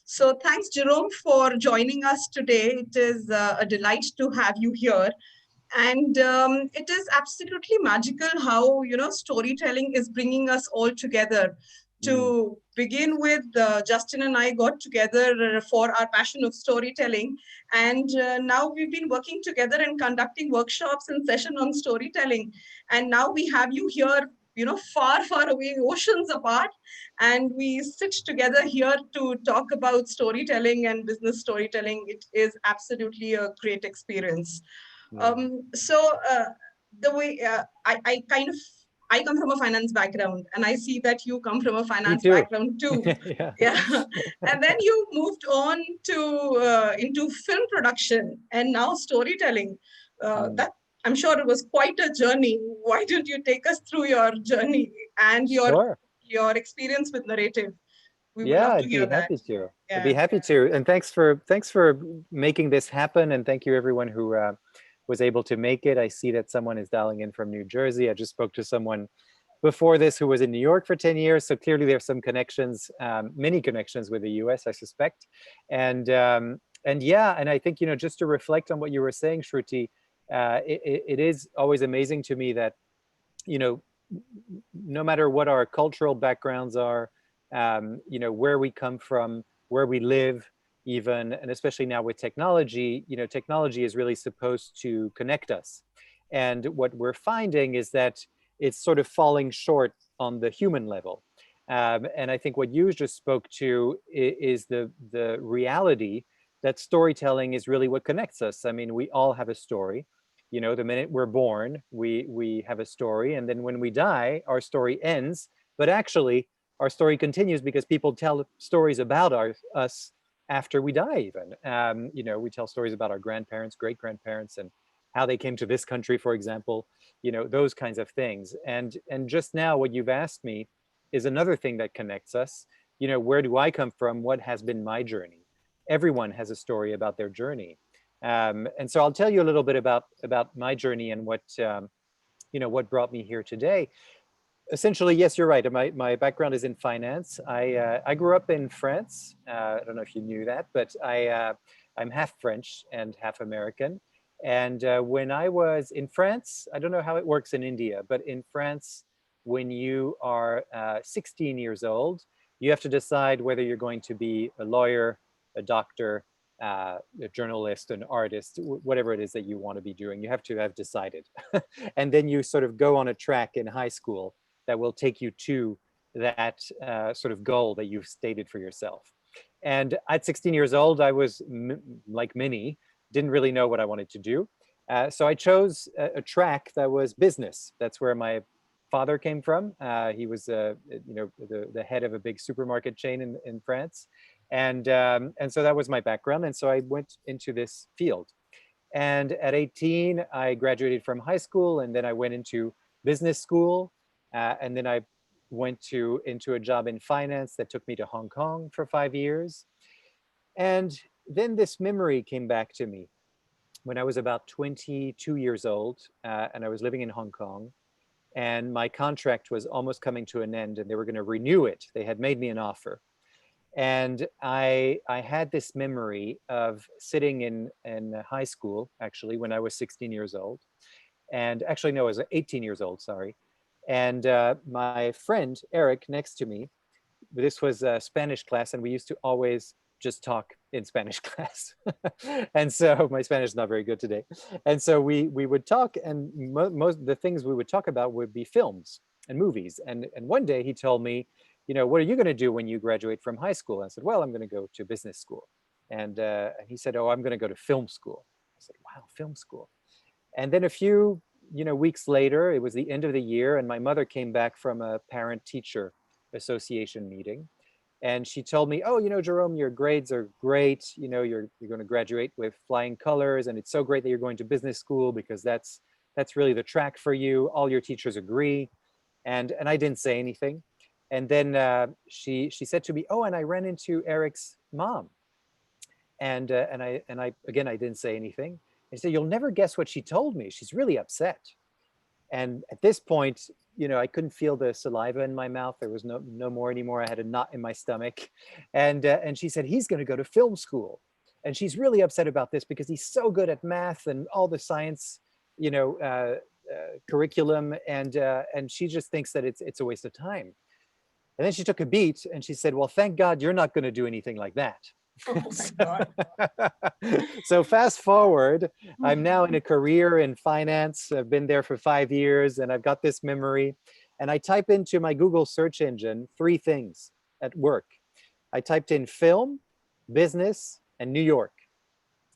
So thanks, Jerome, for joining us today. It is a delight to have you here. And it is absolutely magical how, storytelling is bringing us all together. To begin with, Justin and I got together for our passion of storytelling. And now we've been working together and conducting workshops and session on storytelling. And now we have you here, far, far away, oceans apart. And we sit together here to talk about storytelling and business storytelling. It is absolutely a great experience. So the way I come from a finance background, and I see that you come from a Me finance too. background too. Yeah. Yeah, and then you moved on to into film production and now storytelling. That I'm sure it was quite a journey. Why don't you take us through your journey and Sure. your experience with narrative? We would Yeah, love to I'd hear be that. happy to. I'd be Yeah. happy to. And thanks for making this happen. And thank you everyone who was able to make it. I see that someone is dialing in from New Jersey. I just spoke to someone before this who was in New York for 10 years. So clearly there's some connections, many connections with the US, I suspect. And yeah, and I think, just to reflect on what you were saying, Shruti, it is always amazing to me that, you know, no matter what our cultural backgrounds are, where we come from, where we live, even, and especially now with technology, technology is really supposed to connect us. And what we're finding is that it's sort of falling short on the human level. And I think what you just spoke to is the reality that storytelling is really what connects us. I mean, we all have a story. The minute we're born, we have a story, and then when we die, our story ends. But actually, our story continues because people tell stories about us after we die. Even we tell stories about our grandparents, great grandparents, and how they came to this country, for example. Those kinds of things. And just now, what you've asked me is another thing that connects us. Where do I come from? What has been my journey? Everyone has a story about their journey. And so I'll tell you a little bit about my journey and what brought me here today. Essentially, yes, you're right. My background is in finance. I grew up in France. I don't know if you knew that, but I'm half French and half American. And when I was in France, I don't know how it works in India, but in France, when you are 16 years old, you have to decide whether you're going to be a lawyer, a doctor, a journalist, an artist, whatever it is that you want to be doing. You have to have decided. And then you sort of go on a track in high school that will take you to that sort of goal that you've stated for yourself. And at 16 years old, I was like many, didn't really know what I wanted to do. So I chose a track that was business. That's where my father came from. He was, the head of a big supermarket chain in France, and so that was my background. And so I went into this field. And at 18, I graduated from high school, and then I went into business school, and then I went into a job in finance that took me to Hong Kong for 5 years. And then this memory came back to me when I was about 22 years old, and I was living in Hong Kong, and my contract was almost coming to an end, and they were going to renew it. They had made me an offer. And I had this memory of sitting in high school, actually, when I was 16 years old. And actually, no, I was 18 years old, sorry. And my friend, Eric, next to me, this was a Spanish class, and we used to always just talk in Spanish class. And so my Spanish is not very good today. And so we would talk, and most of the things we would talk about would be films and movies. And one day he told me, what are you going to do when you graduate from high school? And I said, well, I'm going to go to business school. And he said, oh, I'm going to go to film school. I said, wow, film school. And then a few, weeks later, it was the end of the year, and my mother came back from a parent-teacher association meeting. And she told me, oh, Jerome, your grades are great. You're going to graduate with flying colors. And it's so great that you're going to business school because that's really the track for you. All your teachers agree. And I didn't say anything. And then she said to me, oh, and I ran into Eric's mom. And I again, I didn't say anything. I said, you'll never guess what she told me. She's really upset. And at this point, I couldn't feel the saliva in my mouth. There was no more anymore. I had a knot in my stomach, and she said, he's going to go to film school, and she's really upset about this because he's so good at math and all the science, curriculum, and she just thinks that it's a waste of time. And then she took a beat and she said, well, thank God you're not going to do anything like that. Oh my God. So fast forward, I'm now in a career in finance. I've been there for 5 years and I've got this memory. And I type into my Google search engine 3 things at work. I typed in film, business, and New York.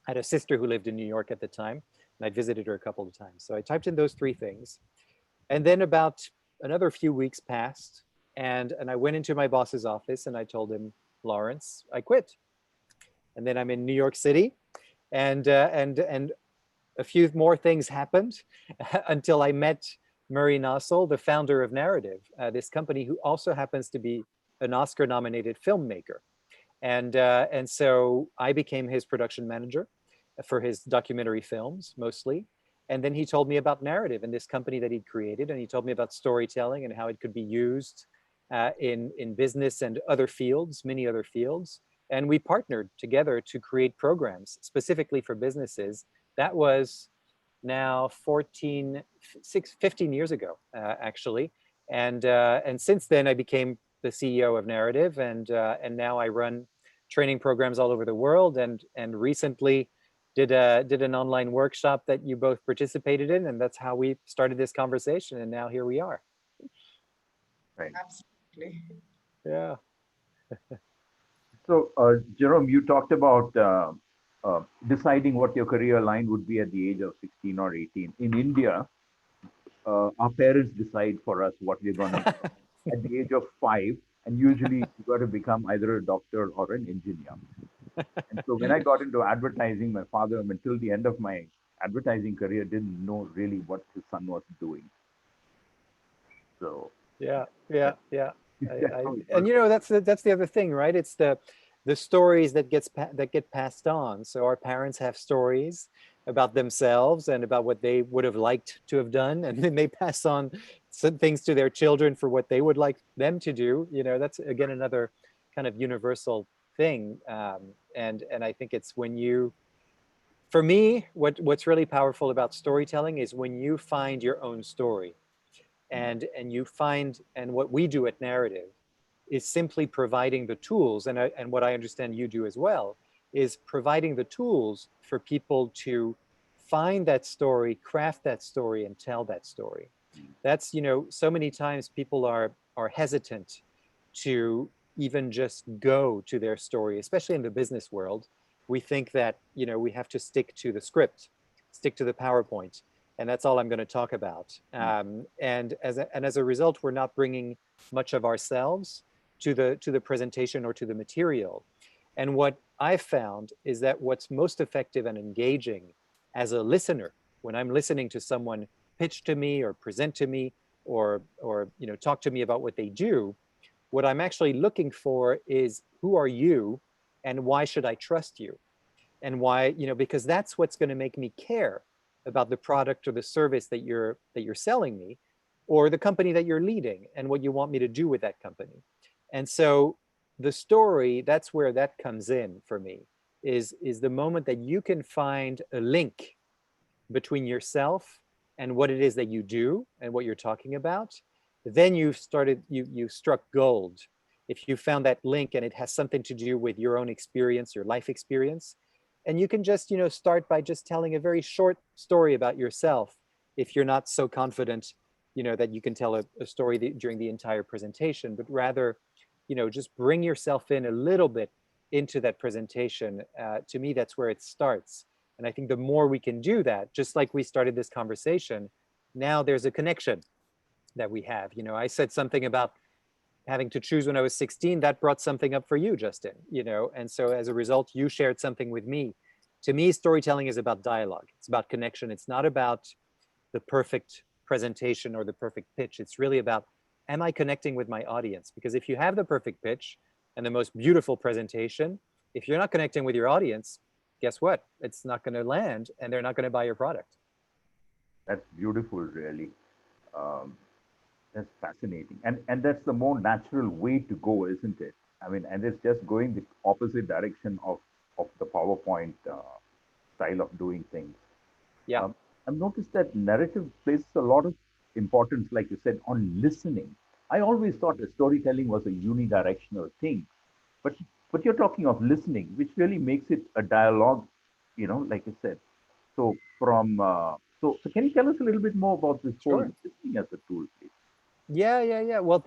I had a sister who lived in New York at the time, and I visited her a couple of times. So I typed in those 3 things. And then about another few weeks passed, and I went into my boss's office and I told him, Lawrence, I quit. And then I'm in New York City, and a few more things happened until I met Murray Nossel, the founder of Narativ, this company who also happens to be an Oscar-nominated filmmaker. And so I became his production manager for his documentary films, mostly. And then he told me about Narativ and this company that he'd created, and he told me about storytelling and how it could be used in business and other fields, many other fields. And we partnered together to create programs specifically for businesses. That was now 15 years ago, actually. And since then, I became the CEO of Narativ, and now I run training programs all over the world. And recently did an online workshop that you both participated in, and that's how we started this conversation. And now here we are. Right. Absolutely. Yeah. So, Jerome, you talked about deciding what your career line would be at the age of 16 or 18. In India, our parents decide for us what we're going to at the age of 5, and usually you got to become either a doctor or an engineer. And so when I got into advertising, my father, until the end of my advertising career, didn't know really what his son was doing. So Yeah. that's how it And works. that's the other thing, right? It's the stories that get passed on. So our parents have stories about themselves and about what they would have liked to have done, and then they pass on some things to their children for what they would like them to do. That's again another kind of universal thing. And I think it's when you, for me, what's really powerful about storytelling is when you find your own story, and you find, and what we do at Narativ is simply providing the tools, and what I understand you do as well, is providing the tools for people to find that story, craft that story, and tell that story. That's, so many times people are hesitant to even just go to their story, especially in the business world. We think that, we have to stick to the script, stick to the PowerPoint, and that's all I'm going to talk about. And as a result, we're not bringing much of ourselves to the presentation or to the material. And what I've found is that what's most effective and engaging as a listener, when I'm listening to someone pitch to me or present to me, or talk to me about what they do, what I'm actually looking for is, who are you and why should I trust you? And why, because that's what's going to make me care about the product or the service that you're selling me, or the company that you're leading, and what you want me to do with that company. And so the story, that's where that comes in for me, is the moment that you can find a link between yourself and what it is that you do and what you're talking about. Then you struck gold. If you found that link and it has something to do with your own experience, your life experience, and you can just start by just telling a very short story about yourself, if you're not so confident that you can tell a story during the entire presentation, but rather just bring yourself in a little bit into that presentation. To me, that's where it starts. And I think the more we can do that, just like we started this conversation, now there's a connection that we have. I said something about having to choose when I was 16, that brought something up for you, Justin, and so as a result, you shared something with me. To me, storytelling is about dialogue. It's about connection. It's not about the perfect presentation or the perfect pitch. It's really about, am I connecting with my audience? Because if you have the perfect pitch and the most beautiful presentation, if you're not connecting with your audience, guess what? It's not going to land, and they're not going to buy your product. That's beautiful, really. Um, That's fascinating. And that's the more natural way to go, isn't it? I mean, and it's just going the opposite direction of the PowerPoint style of doing things. Yeah, Um, I've noticed that narrative places a lot of importance, like you said, on listening. I always thought that storytelling was a unidirectional thing, but you're talking of listening, which really makes it a dialogue, like you said. So so can you tell us a little bit more about this whole sure. listening as a tool, please? Yeah. Well,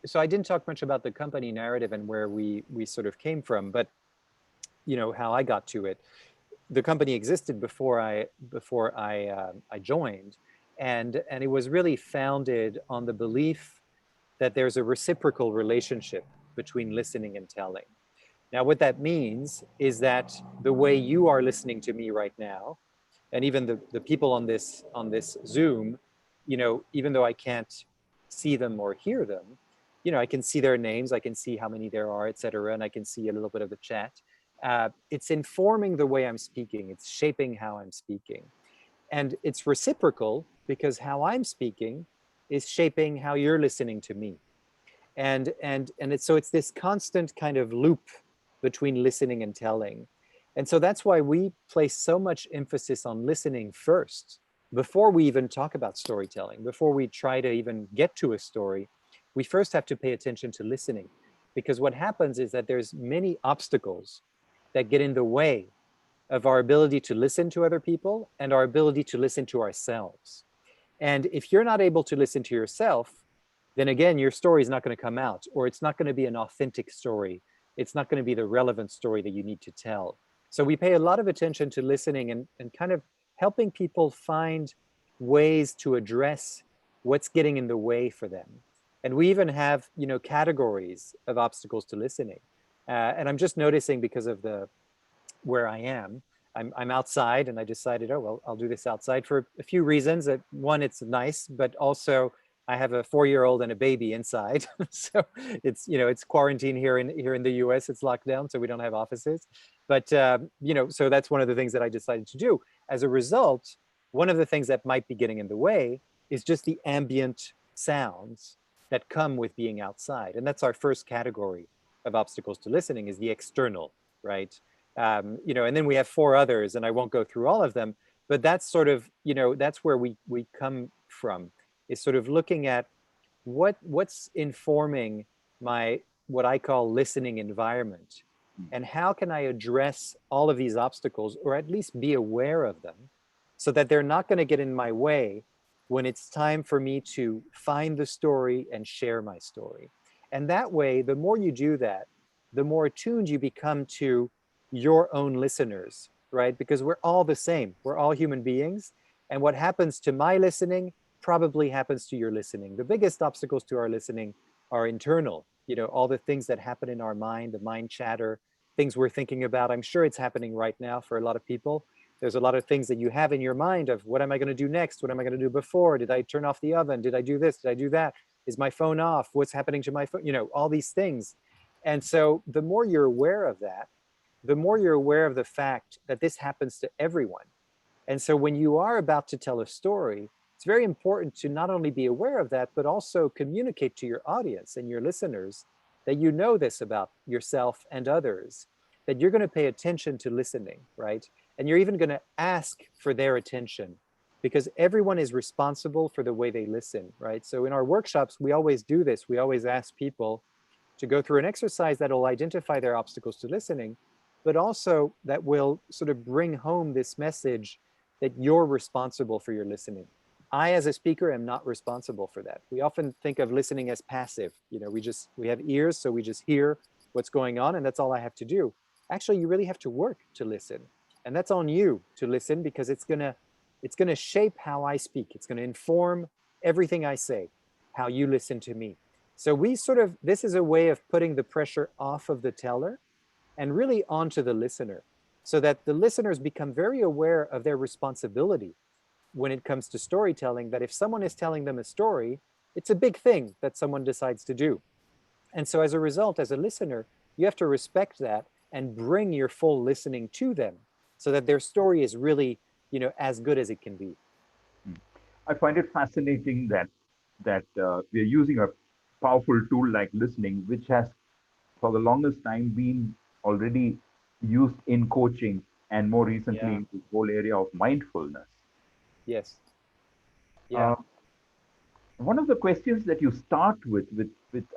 so I didn't talk much about the company narrative and where we sort of came from, but how I got to it. The company existed before I joined, and it was really founded on the belief that there's a reciprocal relationship between listening and telling. Now, what that means is that the way you are listening to me right now, and even the people on this Zoom, even though I can't see them or hear them, I can see their names, I can see how many there are, et cetera, and I can see a little bit of the chat. It's informing the way I'm speaking. It's shaping how I'm speaking, and it's reciprocal because how I'm speaking is shaping how you're listening to me. And it's this constant kind of loop between listening and telling. And so that's why we place so much emphasis on listening first before we even talk about storytelling. Before we try to even get to a story, we first have to pay attention to listening, because what happens is that there's many obstacles that get in the way of our ability to listen to other people and our ability to listen to ourselves. And if you're not able to listen to yourself, then again, your story is not going to come out, or it's not going to be an authentic story. It's not going to be the relevant story that you need to tell. So we pay a lot of attention to listening and kind of helping people find ways to address what's getting in the way for them. And we even have, categories of obstacles to listening. And I'm just noticing, because of the where I am. I'm outside, and I decided, oh, well, I'll do this outside for a few reasons. That one, it's nice, but also I have a 4-year-old and a baby inside. So it's quarantine here in the US. It's locked down, so we don't have offices. But, so that's one of the things that I decided to do. As a result, one of the things that might be getting in the way is just the ambient sounds that come with being outside. And that's our first category of obstacles to listening, is the external, right? And then we have 4 others, and I won't go through all of them, but that's sort of, that's where we come from, is sort of looking at what's informing my, what I call listening environment, and how can I address all of these obstacles, or at least be aware of them, so that they're not going to get in my way when it's time for me to find the story and share my story. And that way, the more you do that, the more attuned you become to your own listeners, right? Because we're all the same. We're all human beings. And what happens to my listening probably happens to your listening. The biggest obstacles to our listening are internal, all the things that happen in our mind, the mind chatter, things we're thinking about. I'm sure it's happening right now for a lot of people. There's a lot of things that you have in your mind of, what am I going to do next? What am I going to do before? Did I turn off the oven? Did I do this? Did I do that? Is my phone off? What's happening to my phone? All these things. And so the more you're aware of that, the more you're aware of the fact that this happens to everyone. And so when you are about to tell a story, it's very important to not only be aware of that, but also communicate to your audience and your listeners that you know this about yourself and others, that you're going to pay attention to listening, right? And you're even going to ask for their attention, because everyone is responsible for the way they listen, right? So in our workshops, we always do this. We always ask people to go through an exercise that will identify their obstacles to listening, but also that will sort of bring home this message that you're responsible for your listening. I, as a speaker, am not responsible for that. We often think of listening as passive. We have ears, so we just hear what's going on, and that's all I have to do. Actually, you really have to work to listen, and that's on you to listen, because it's gonna shape how I speak. It's gonna inform everything I say, how you listen to me. So this is a way of putting the pressure off of the teller and really onto the listener, so that the listeners become very aware of their responsibility when it comes to storytelling, that if someone is telling them a story, it's a big thing that someone decides to do. And so as a result, as a listener, you have to respect that and bring your full listening to them, so that their story is really, as good as it can be. I find it fascinating that we are using a powerful tool like listening, which has for the longest time been already used in coaching and more recently Yeah. in the whole area of mindfulness. Yes. Uh, Yeah. one of the questions that you start with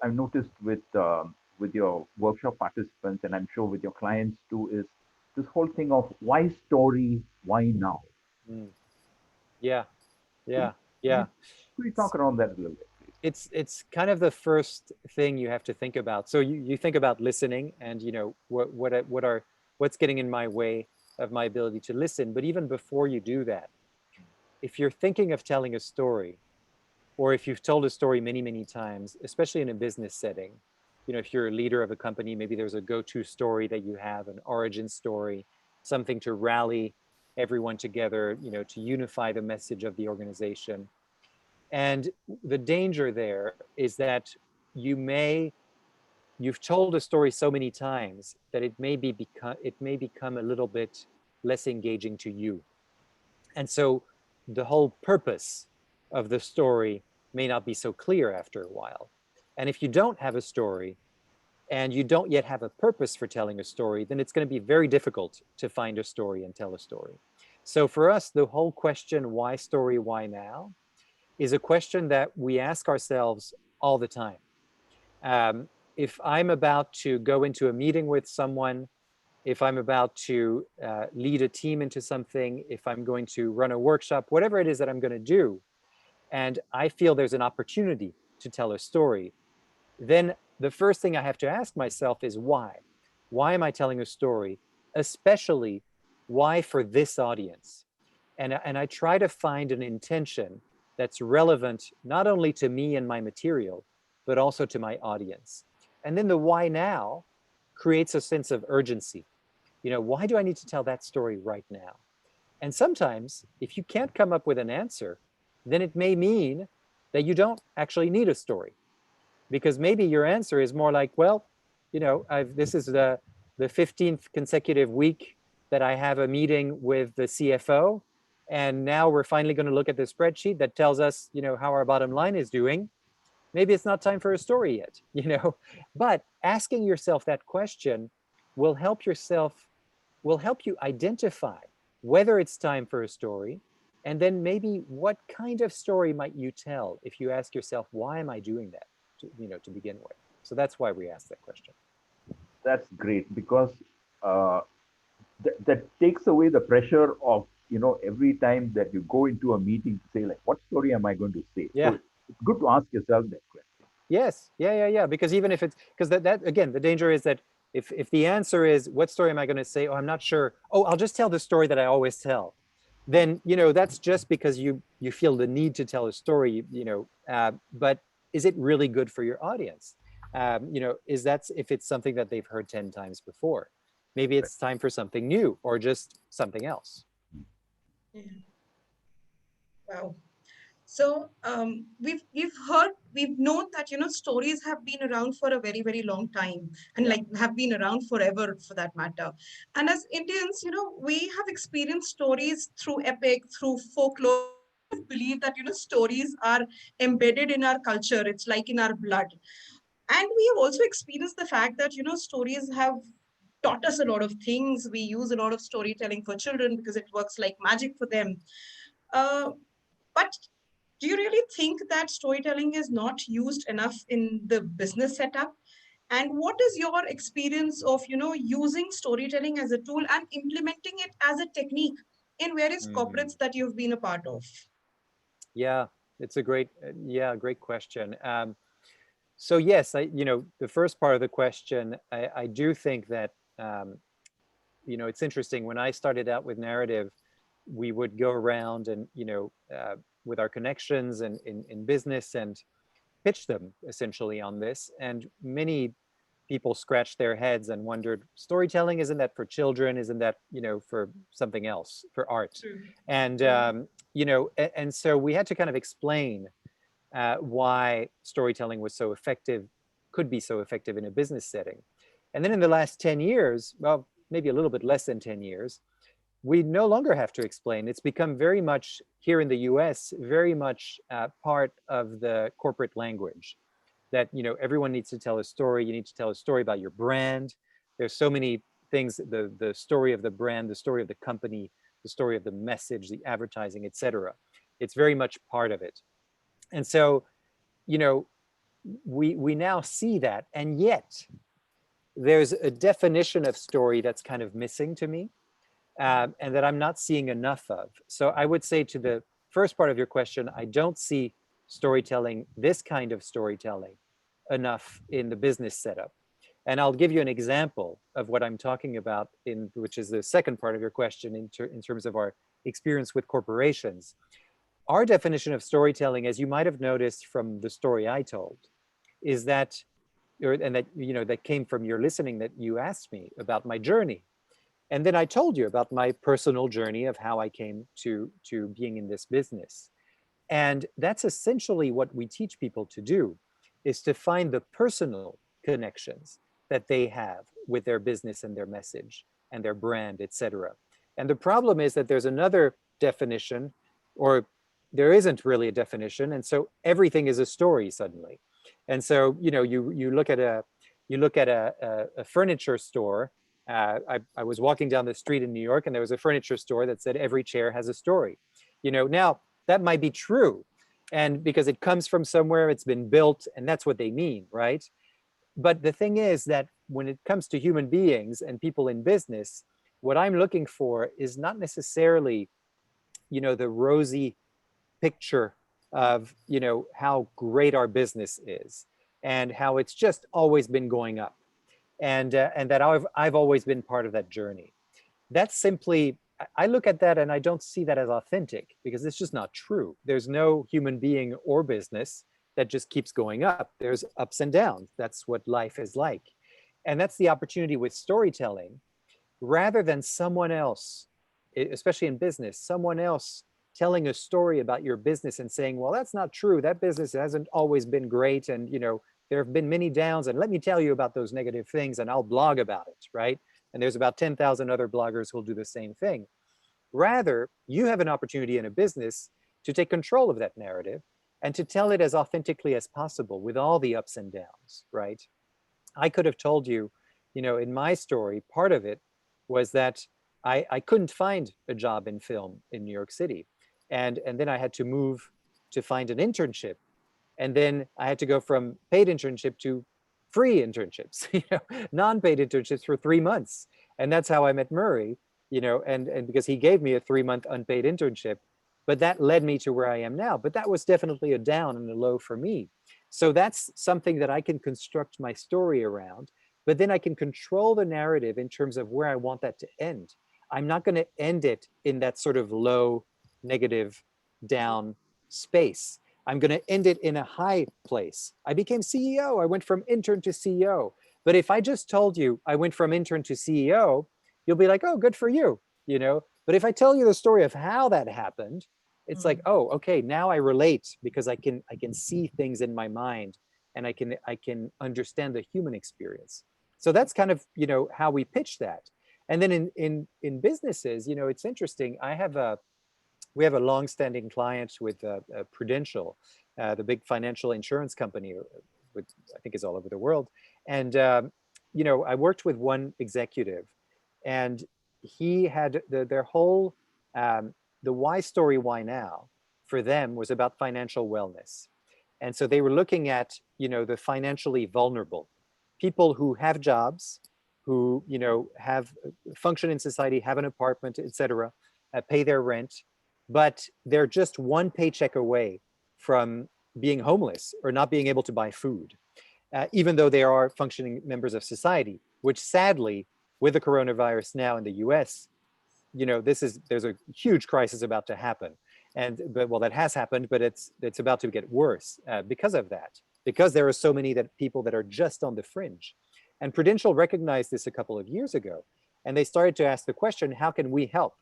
I've noticed with your workshop participants, and I'm sure with your clients too, is this whole thing of why story, why now? Mm. Yeah. Could you, Yeah. could you, Yeah. could you talk around that a little bit, please? It's kind of the first thing you have to think about. So you think about listening, and what's getting in my way of my ability to listen. But even before you do that, if you're thinking of telling a story, or if you've told a story many, many times, especially in a business setting, if you're a leader of a company, maybe there's a go-to story that you have, an origin story, something to rally everyone together, to unify the message of the organization. And the danger there is that you've told a story so many times that it may become a little bit less engaging to you. And so the whole purpose of the story may not be so clear after a while. And if you don't have a story and you don't yet have a purpose for telling a story, then it's going to be very difficult to find a story and tell a story. So for us, the whole question, why story, why now, is a question that we ask ourselves all the time. If I'm about to go into a meeting with someone, if I'm about to lead a team into something, if I'm going to run a workshop, whatever it is that I'm going to do, and I feel there's an opportunity to tell a story, then the first thing I have to ask myself is why? Why am I telling a story? Especially, why for this audience? And I try to find an intention that's relevant not only to me and my material, but also to my audience. And then the why now creates a sense of urgency. Why do I need to tell that story right now? And sometimes, if you can't come up with an answer, then it may mean that you don't actually need a story, because maybe your answer is more like, well, this is the 15th consecutive week that I have a meeting with the CFO, and now we're finally going to look at the spreadsheet that tells us, how our bottom line is doing. Maybe it's not time for a story yet, but asking yourself that question will help yourself will help you identify whether it's time for a story, and then maybe what kind of story might you tell if you ask yourself, why am I doing that, to begin with. So that's why we asked that question. That's great because uh, that takes away the pressure of every time that you go into a meeting to say like, what story am I going to say? Yeah. So it's good to ask yourself that question. Yes. Yeah. Because even if it's, because that again, the danger is that if the answer is, what story am I going to say? Oh, I'm not sure. Oh, I'll just tell the story that I always tell. Then that's just because you feel the need to tell a story. But is it really good for your audience? Is that, if it's something that they've heard 10 times before? Maybe it's time for something new or just something else. Yeah. Wow. So we've known that stories have been around for a very, very long time, and Yeah. like have been around forever for that matter. And as Indians, we have experienced stories through epic, through folklore. We kind of believe that stories are embedded in our culture. It's like in our blood. And we have also experienced the fact that stories have taught us a lot of things. We use a lot of storytelling for children because it works like magic for them. Uh, but do you really think that storytelling is not used enough in the business setup? And what is your experience of using storytelling as a tool and implementing it as a technique in various Mhm. corporates that you've been a part of? Yeah, it's a great question. So yes, the first part of the question, I do think that, it's interesting. When I started out with narrative, we would go around and, with our connections and in business, and pitch them essentially on this. And many people scratched their heads and wondered, storytelling, isn't that for children? Isn't that, for something else, for art? True. And, Yeah. and so we had to kind of explain why storytelling was so effective, could be so effective in a business setting. And then in the last 10 years, well, maybe a little bit less than 10 years, we no longer have to explain. It's become very much here in the US, very much part of the corporate language that, everyone needs to tell a story. You need to tell a story about your brand. There's so many things, the story of the brand, the story of the company, the story of the message, the advertising, etc. It's very much part of it. And so, we now see that, and yet there's a definition of story that's kind of missing to me, and that I'm not seeing enough of. So I would say, to the first part of your question, I don't see storytelling, this kind of storytelling, enough in the business setup. And I'll give you an example of what I'm talking about, which is the second part of your question, in terms of our experience with corporations. Our definition of storytelling, as you might have noticed from the story I told, is that, and that, that came from your listening, that you asked me about my journey. And then I told you about my personal journey of how I came to being in this business. And that's essentially what we teach people to do, is to find the personal connections that they have with their business and their message and their brand, etc. And the problem is that there's another definition, or there isn't really a definition, and so everything is a story suddenly. And so, you look at a furniture store. I was walking down the street in New York, and there was a furniture store that said every chair has a story. Now that might be true, and because it comes from somewhere, it's been built, and that's what they mean, right? But the thing is that when it comes to human beings and people in business, what I'm looking for is not necessarily, the rosy picture of, how great our business is and how it's just always been going up, and that I've always been part of that journey. That's simply, I look at that and I don't see that as authentic, because it's just not true. There's no human being or business that just keeps going up. There's ups and downs. That's what life is like. And that's the opportunity with storytelling. Rather than someone else, especially in business, someone else telling a story about your business and saying, well, that's not true. That business hasn't always been great. And, there have been many downs. And let me tell you about those negative things, and I'll blog about it, right? And there's about 10,000 other bloggers who'll do the same thing. Rather, you have an opportunity in a business to take control of that narrative and to tell it as authentically as possible, with all the ups and downs, right? I could have told you, in my story, part of it was that I couldn't find a job in film in New York City. And then I had to move to find an internship. And then I had to go from paid internship to free internships, non-paid internships for 3 months. And that's how I met Murray, and because he gave me a 3-month unpaid internship. But that led me to where I am now. But that was definitely a down and a low for me. So that's something that I can construct my story around, but then I can control the narrative in terms of where I want that to end. I'm not going to end it in that sort of low, negative, down space. I'm going to end it in a high place. I became CEO. I went from intern to CEO. But if I just told you I went from intern to CEO, you'll be like, oh, good for you, But if I tell you the story of how that happened, it's like, oh, okay, now I relate, because I can see things in my mind, and I can understand the human experience. So that's kind of, how we pitch that. And then in businesses, it's interesting. We have a long-standing client with Prudential, the big financial insurance company, with, I think, is all over the world. And I worked with one executive, and he had their whole the why story, why now, for them was about financial wellness. And so they were looking at, the financially vulnerable people who have jobs, who, have function in society, have an apartment, etc., pay their rent, but they're just one paycheck away from being homeless or not being able to buy food, even though they are functioning members of society, which sadly, with the coronavirus now in the US, there's a huge crisis about to happen. But that has happened, but it's about to get worse because of that, because there are so many people that are just on the fringe. And Prudential recognized this a couple of years ago, and they started to ask the question, how can we help?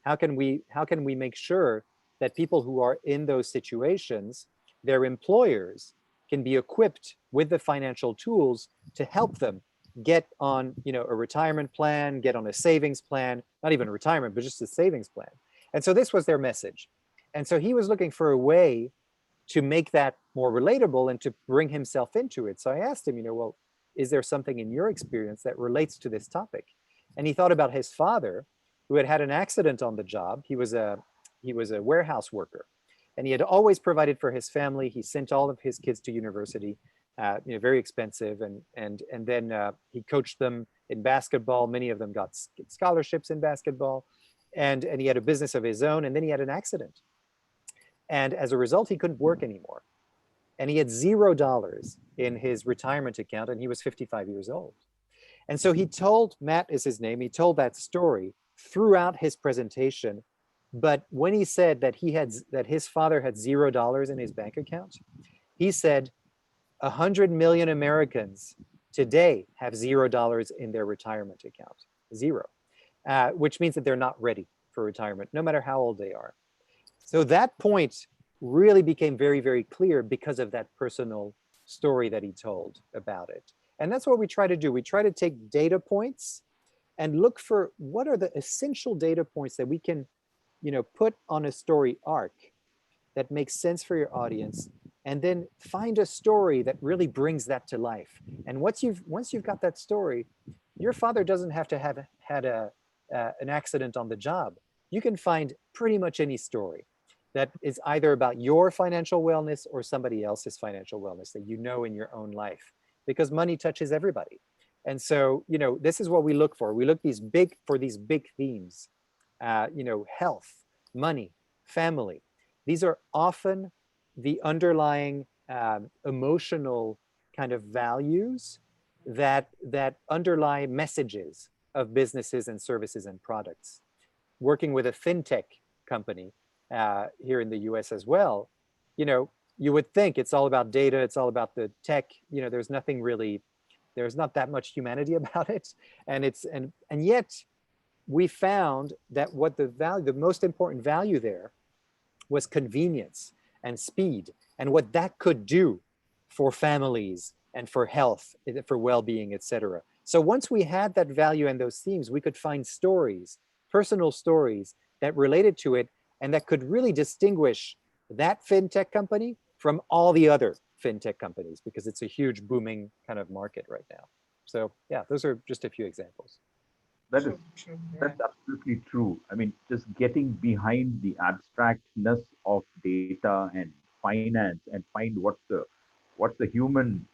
How can we make sure that people who are in those situations, their employers, can be equipped with the financial tools to help them get on, a retirement plan, get on a savings plan, not even a retirement, but just a savings plan. And so this was their message. And so he was looking for a way to make that more relatable and to bring himself into it. So I asked him, well, is there something in your experience that relates to this topic? And he thought about his father, who had had an accident on the job. He was a warehouse worker, and he had always provided for his family. He sent all of his kids to university, very expensive, and then he coached them in basketball. Many of them got scholarships in basketball, and he had a business of his own. And then he had an accident, and as a result, he couldn't work anymore. And he had $0 in his retirement account, and he was 55 years old. And so he told, Matt is his name, he told that story throughout his presentation. But when he said that his father had $0 in his bank account, he said 100 million Americans today have $0 in their retirement account, zero, which means that they're not ready for retirement, no matter how old they are. So that point really became very, very clear because of that personal story that he told about it. And that's what we try to do. We try to take data points and look for what are the essential data points that we can, put on a story arc that makes sense for your audience, and then find a story that really brings that to life. And once you've got that story, your father doesn't have to have had an accident on the job. You can find pretty much any story that is either about your financial wellness or somebody else's financial wellness that you know in your own life, because money touches everybody. And so, this is what we look for. We look for these big themes, health, money, family. These are often the underlying emotional kind of values that underlie messages of businesses and services and products. Working with a fintech company here in the US as well, you would think it's all about data, it's all about the tech, there's not that much humanity about it. And yet we found that what the most important value there was convenience and speed, and what that could do for families and for health, for well-being, etc. So once we had that value and those themes, we could find stories, personal stories that related to it, and that could really distinguish that fintech company from all the other fintech companies, because it's a huge booming kind of market right now. So yeah, those are just a few examples. That is True, true. that's absolutely true. I mean, just getting behind the abstractness of data and finance and find what's the human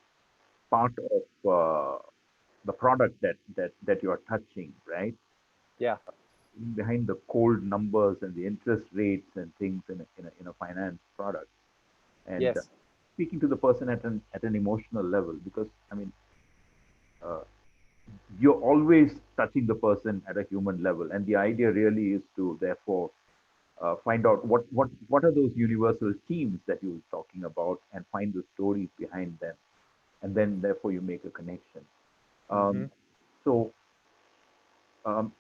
part of the product that you're touching, right? Yeah. Behind the cold numbers and the interest rates and things in a finance product, and Yes. speaking to the person at an emotional level, because I mean, uh, you're always touching the person at a human level, and the idea really is to therefore find out what are those universal themes that you were talking about, and find the stories behind them, and then therefore you make a connection. Mm-hmm. um, so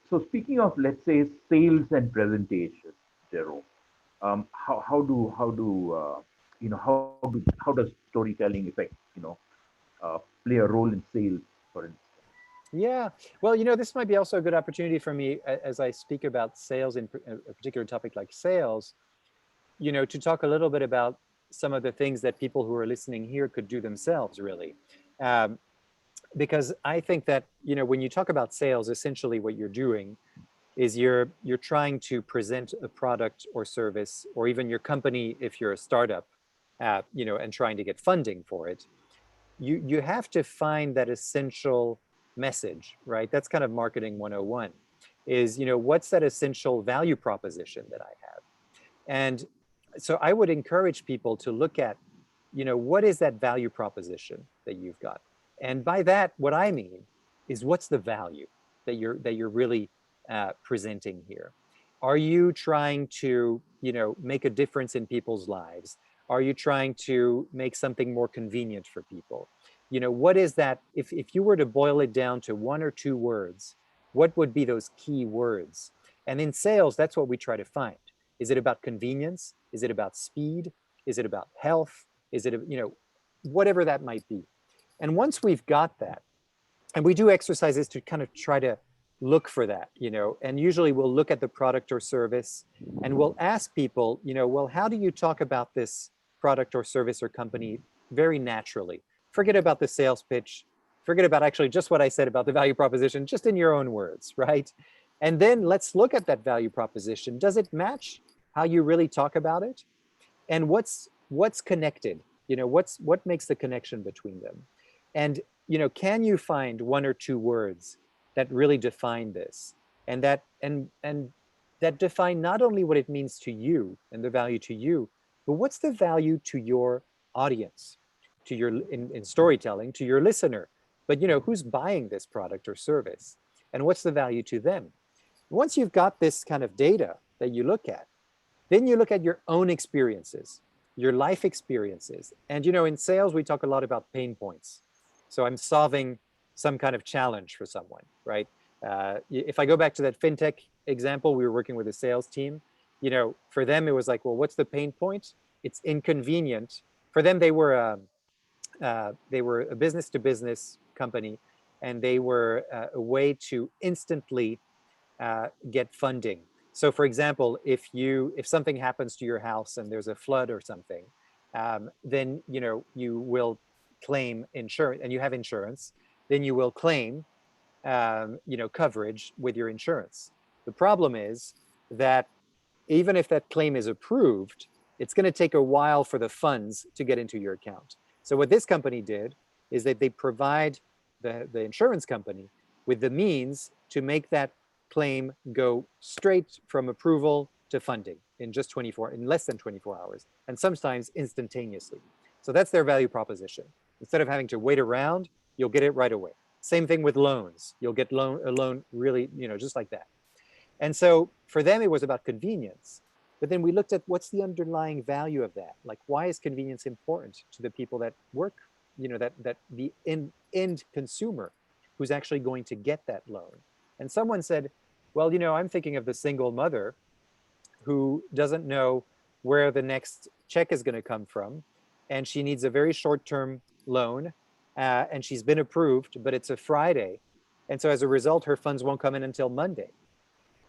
so speaking of, let's say, sales and presentation, Jerome, how do how does storytelling affect, play a role in sales, for instance? Yeah. Well, this might be also a good opportunity for me as I speak about sales in a particular topic like sales, to talk a little bit about some of the things that people who are listening here could do themselves, really. Um, because I think that, when you talk about sales, essentially what you're doing is you're trying to present a product or service, or even your company if you're a startup, and trying to get funding for it. You have to find that essential message, right? That's kind of marketing 101, is, what's that essential value proposition that I have? And so I would encourage people to look at, what is that value proposition that you've got? And by that, what I mean is, what's the value that you're really presenting here? Are you trying to, make a difference in people's lives? Are you trying to make something more convenient for people? What is that? If you were to boil it down to one or two words, what would be those key words? And in sales, that's what we try to find. Is it about convenience? Is it about speed? Is it about health? Is it, whatever that might be? And once we've got that, And we do exercises to kind of try to look for that, and usually we'll look at the product or service and we'll ask people, well, how do you talk about this product or service or company very naturally? Forget about the sales pitch, forget about actually just what I said about the value proposition, just in your own words, right? And then let's look at that value proposition. Does it match how you really talk about it? And what's connected? What makes the connection between them? And can you find one or two words that really define this, and that define not only what it means to you and the value to you, but what's the value to your audience, to your in storytelling, to your listener, but who's buying this product or service, and what's the value to them? Once you've got this kind of data that you look at, then you look at your own experiences, your life experiences. And in sales, we talk a lot about pain points. So I'm solving some kind of challenge for someone, right? If I go back to that fintech example, we were working with a sales team. For them, it was like, well, what's the pain point? It's inconvenient. For them, they were a business-to-business company, and they were a way to instantly get funding. So, for example, if something happens to your house and there's a flood or something, then you will claim insurance, and you have insurance. Then you will claim coverage with your insurance. The problem is that even if that claim is approved, it's going to take a while for the funds to get into your account. So what this company did is that they provide the insurance company with the means to make that claim go straight from approval to funding in less than 24 hours, and sometimes instantaneously. So that's their value proposition. Instead of having to wait around, you'll get it right away. Same thing with loans. You'll get a loan really, just like that. And so for them, it was about convenience. But then we looked at what's the underlying value of that? Like, why is convenience important to the people that work, that the end consumer who's actually going to get that loan? And someone said, well, I'm thinking of the single mother who doesn't know where the next check is going to come from, and she needs a very short-term loan, and she's been approved, but it's a Friday. And so as a result, her funds won't come in until Monday.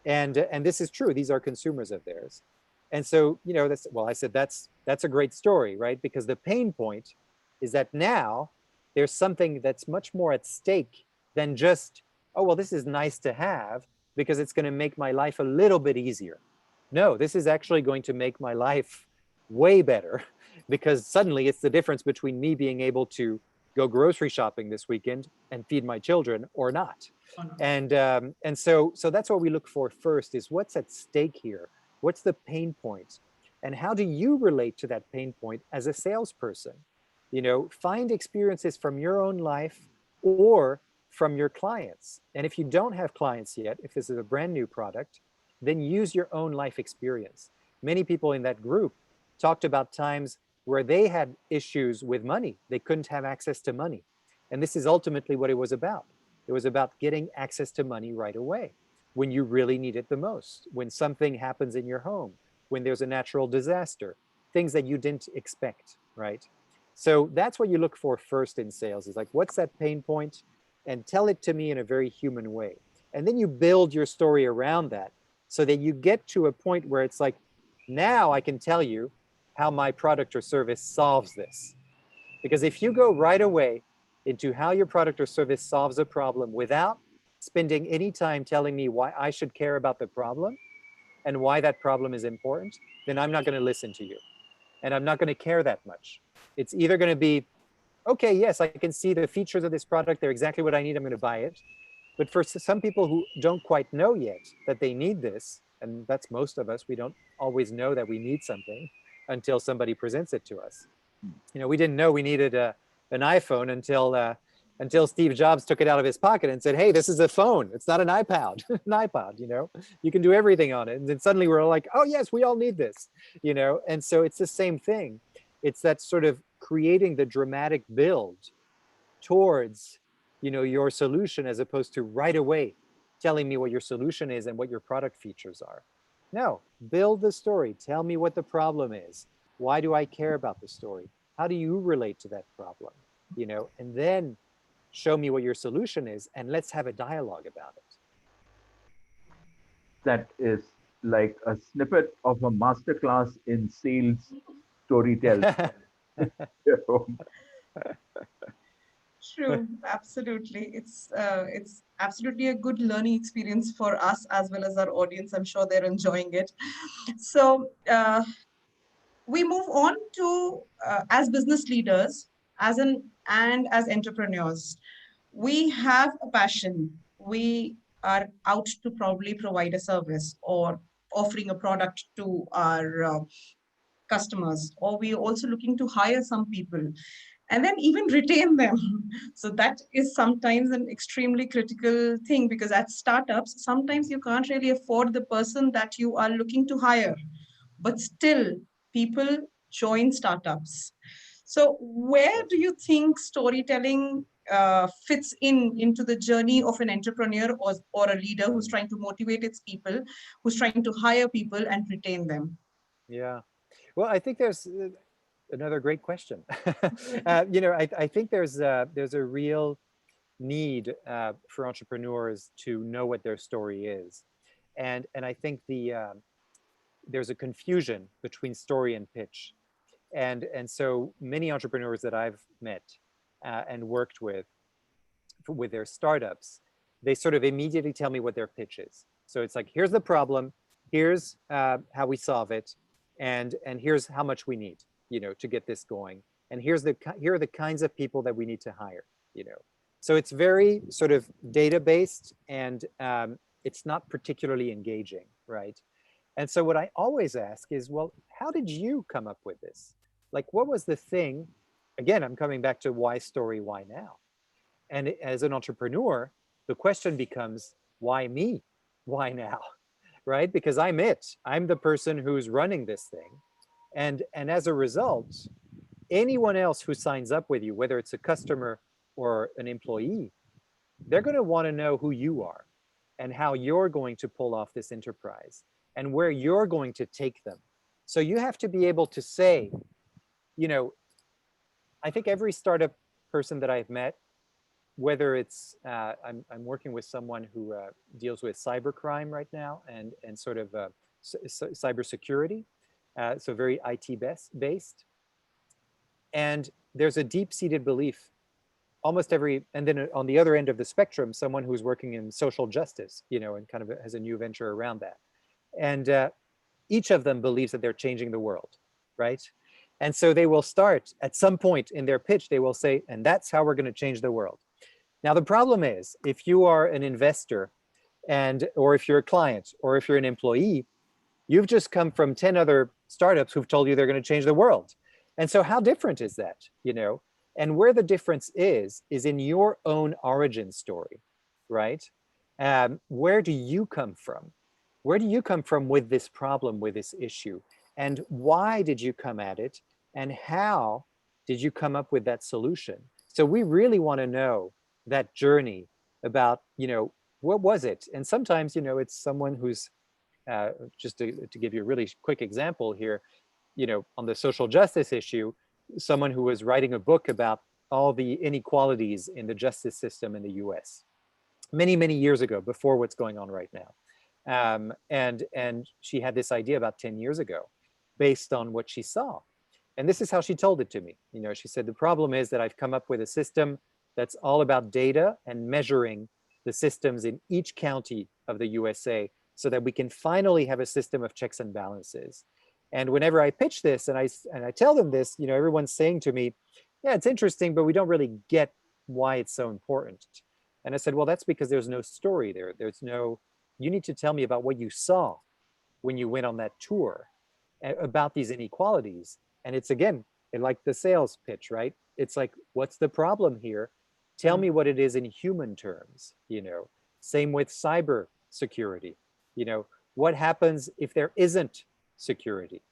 And this is true. These are consumers of theirs. And so, I said, that's a great story, right? Because the pain point is that now there's something that's much more at stake than just, oh, well, this is nice to have because it's going to make my life a little bit easier. No, this is actually going to make my life way better, because suddenly it's the difference between me being able to go grocery shopping this weekend and feed my children or not. And so that's what we look for first, is what's at stake here? What's the pain point? And how do you relate to that pain point as a salesperson? Find experiences from your own life or from your clients. And if you don't have clients yet, if this is a brand new product, then use your own life experience. Many people in that group talked about times where they had issues with money. They couldn't have access to money. And this is ultimately what it was about. It was about getting access to money right away when you really need it the most, when something happens in your home, when there's a natural disaster, things that you didn't expect, right? So that's what you look for first in sales, is like, what's that pain point? And tell it to me in a very human way. And then you build your story around that so that you get to a point where it's like, now I can tell you how my product or service solves this. Because if you go right away into how your product or service solves a problem without spending any time telling me why I should care about the problem and why that problem is important, then I'm not going to listen to you. And I'm not going to care that much. It's either going to be, okay, yes, I can see the features of this product. They're exactly what I need. I'm going to buy it. But for some people who don't quite know yet that they need this, and that's most of us, we don't always know that we need something until somebody presents it to us. We didn't know we needed an iPhone until Steve Jobs took it out of his pocket and said, hey, this is a phone. It's not an iPod. An iPod, you can do everything on it. And then suddenly we're all like, oh, yes, we all need this, And so it's the same thing. It's that sort of creating the dramatic build towards, your solution, as opposed to right away telling me what your solution is and what your product features are. No, build the story. Tell me what the problem is. Why do I care about the story? How do you relate to that problem? And then show me what your solution is, and let's have a dialogue about it. That is like a snippet of a masterclass in sales storytelling. True, absolutely. It's absolutely a good learning experience for us as well as our audience. I'm sure they're enjoying it. So we move on to as business leaders, as entrepreneurs, we have a passion. We are out to probably provide a service or offering a product to our customers, or we're also looking to hire some people and then even retain them. So that is sometimes an extremely critical thing, because at startups, sometimes you can't really afford the person that you are looking to hire, but still people join startups. So where do you think storytelling fits into the journey of an entrepreneur, or a leader who's trying to motivate its people, who's trying to hire people and retain them? Yeah. Well, I think there's another great question. I think there's a real need for entrepreneurs to know what their story is, and I think there's a confusion between story and pitch, and so many entrepreneurs that I've met and worked with their startups, they sort of immediately tell me what their pitch is. So it's like, here's the problem, here's how we solve it, and here's how much we need, to get this going, and here are the kinds of people that we need to hire, So it's very sort of data based, and it's not particularly engaging, right? And so what I always ask is, well, how did you come up with this? Like, what was the thing? Again, I'm coming back to why story, why now? And as an entrepreneur, the question becomes, why me? Why now? Right? Because I'm it. I'm the person who's running this thing. And as a result, anyone else who signs up with you, whether it's a customer or an employee, they're going to want to know who you are and how you're going to pull off this enterprise and where you're going to take them. So you have to be able to say, I think every startup person that I've met, whether it's I'm working with someone who deals with cybercrime right now, and sort of cybersecurity, so very IT based, and there's a deep-seated belief almost every, and then on the other end of the spectrum, someone who's working in social justice, and kind of has a new venture around that, and each of them believes that they're changing the world, right? And so they will start at some point in their pitch, they will say, and that's how we're going to change the world. Now, the problem is, if you are an investor, or if you're a client, or if you're an employee, you've just come from 10 other startups who've told you they're going to change the world. And so how different is that, And where the difference is in your own origin story, right? Where do you come from? Where do you come from with this problem, with this issue? And why did you come at it? And how did you come up with that solution? So we really want to know that journey about, what was it? And sometimes, it's someone who's, just to give you a really quick example here, on the social justice issue, someone who was writing a book about all the inequalities in the justice system in the US many, many years ago, before what's going on right now. And she had this idea about 10 years ago based on what she saw. And this is how she told it to me. She said, the problem is that I've come up with a system that's all about data and measuring the systems in each county of the USA, so that we can finally have a system of checks and balances. And whenever I pitch this and I tell them this, everyone's saying to me, yeah, it's interesting, but we don't really get why it's so important. And I said, well, that's because there's no story there. You need to tell me about what you saw when you went on that tour, about these inequalities. And it's, again, like the sales pitch, right? It's like, what's the problem here? Tell me what it is in human terms, Same with cyber security. What happens if there isn't security,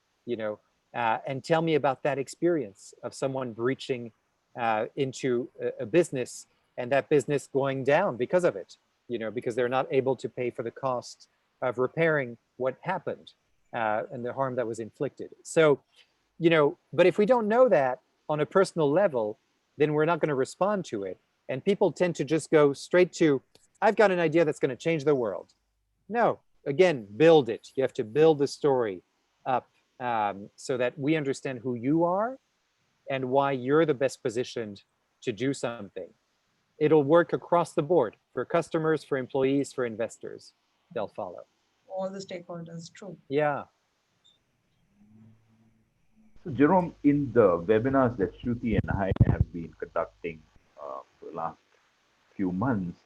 and tell me about that experience of someone breaching into a business, and that business going down because of it, because they're not able to pay for the cost of repairing what happened, and the harm that was inflicted. So, but if we don't know that on a personal level, then we're not going to respond to it. And people tend to just go straight to, I've got an idea that's going to change the world. No, again, build it. You have to build the story up so that we understand who you are and why you're the best positioned to do something. It'll work across the board for customers, for employees, for investors. They'll follow. All the stakeholders, true. Yeah. So, Jerome, in the webinars that Shruti and I have been conducting for the last few months,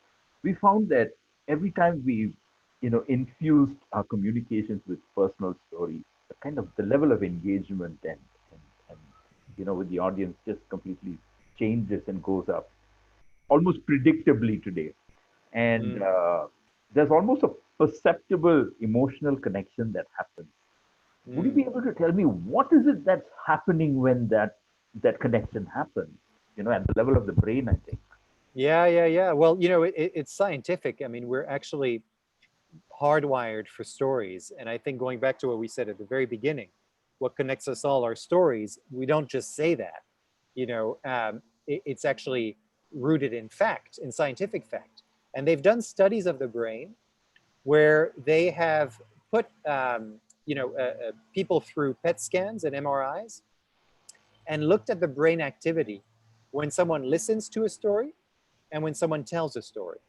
we found that every time we, infused our communications with personal stories, the level of engagement and with the audience just completely changes and goes up almost predictably today. And there's almost a perceptible emotional connection that happens. Would you be able to tell me what is it that's happening when that connection happens? At the level of the brain, I think. Yeah. Well, it's scientific. I mean, we're actually hardwired for stories. And I think going back to what we said at the very beginning, what connects us all are stories. We don't just say that, it's actually rooted in fact, in scientific fact. And they've done studies of the brain where they have put, people through PET scans and MRIs and looked at the brain activity when someone listens to a story and when someone tells a story.